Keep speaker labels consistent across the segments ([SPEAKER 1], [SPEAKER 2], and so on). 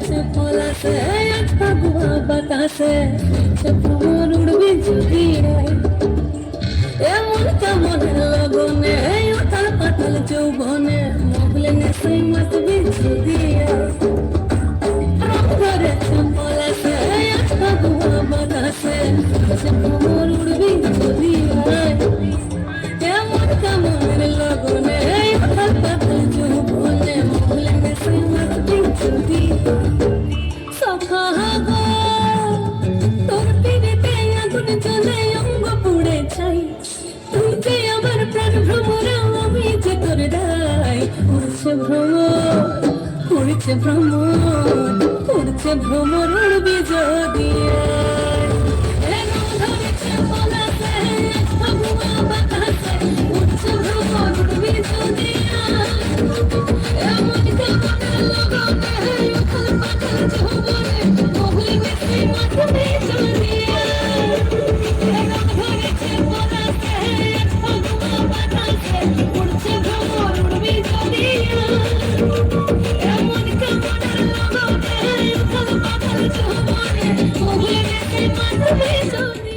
[SPEAKER 1] সে পলাশে আজ ফাগুয়া বাতাসে সে ভ্রমর উড়বি যদি এমন কেমন লগনে উথাল পাতাল যৌবনে মহলে নেশে মাতবি যদি রং ধরেছে পলাশে আজ ফাগুয়া বাতাসে সে ভ্রমর উড়বি যদি এমন কেমন লগনে উথাল পাতাল যৌবনে মহলে নেশে মাতবি যদি সখা গো তোর পিড়িতে আগুন জ্বলে অঙ্গ পুড়ে ছাই তুই যে আমার প্রাণ ভ্রমর আমি যে তোর দায় উড়ছে ভ্রমর উড়ছে ভ্রমর উড়ছে ভ্রমর উড়বি যদি ধরেছে পলাশে ফাগুয়া বাতাসে উড়ছে ভ্রমর উড়বি যদি এমন কেমন লগনে উথাল পাতাল যৌবনে মহলে নেশে মাতবি যদি ধরেছে পলাশে ফাগুয়া বাতাসে উড়ছে ভ্রমর উড়বি যদি এমন কেমন লগনে উথাল পাতাল যৌবনে মহলে নেশে মাতবি যদি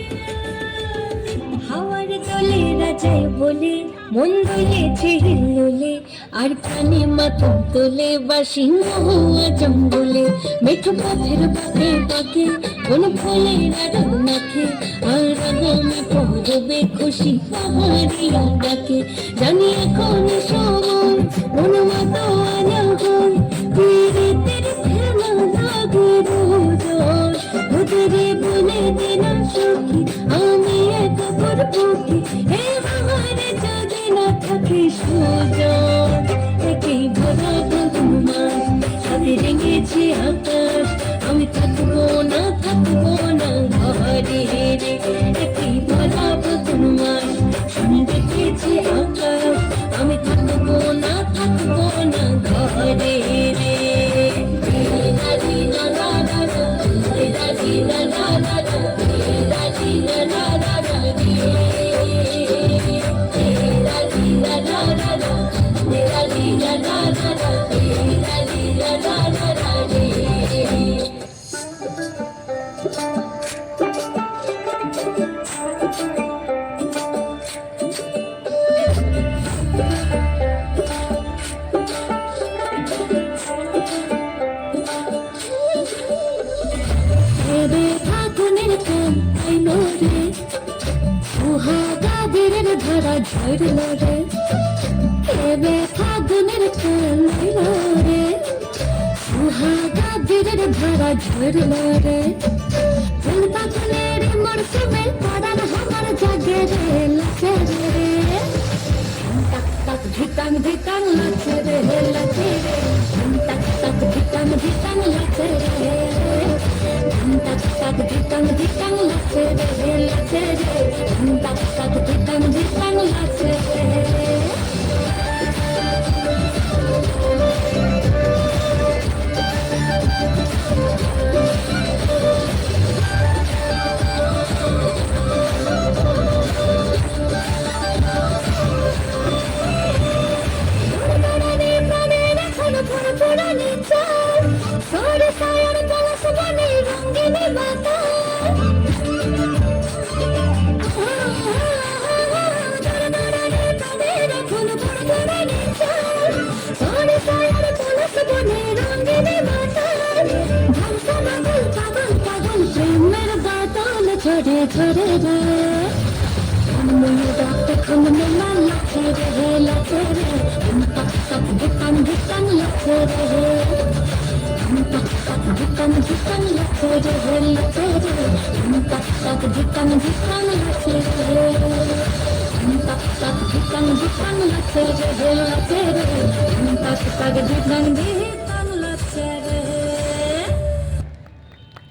[SPEAKER 1] হাওয়ার দোলে রাজায় বলে মন দুলেছে হিল্লোলে আর প্রাণে মাথা তোলে বাসি মহুয়া জঙ্গলে মেঠো পথের বাঁকে বাঁকে কোন ফুলের আরো নাকে আর আগামী পড়বে খুশি পাহাড়িয়া ডাকে জানি এখন সময় মন মতো আনগন পীড়িতের খেলা লাগে রোজ ভুতরে বলে দিনা সখী আমি এক করবো কি হে বাহারে যদি না থাকে সুযোগ একেই ভরা ফাগুন মাস সাথে রেঙেছে আকাশ আমি থাকবো না ঘরে রে একেই ভরা ফাগুন মাস সঙ্গে গেছে আকাশ আমি থাকবো না ঘরে রে ঝরলো রে এবে ফাগুনের কান্দিলো রে সুহাগা বীরের ধারা ঝরলো রে ফুল পাখনের মরশুমে পরান আমার জাগে রে লাচে রে টাক টাক ধিতাং ধিতাং লাচে রে লাচে রে টাক টাক ধিতাং ধিতাং লাচে রে টাক টাক ধিতাং ধিতাং লাচে রে লাচে রে টাক টাক ধিতাং ধিতাং লাচে রে ঝরে ঝরে রে ডাক্তার খামনে লাচে রে লাচে রে টাক টাক ধিতাং ধিতাং লাচে রে টাক টাক ধিতাং ধিতাং লাচে রে লাচে রে টাক টাক ধিতাং ধিতাং লাচে রে টাক টাক ধিতাং ধিতাং লাচে রে লাচে রে টাক টাক ধিতাং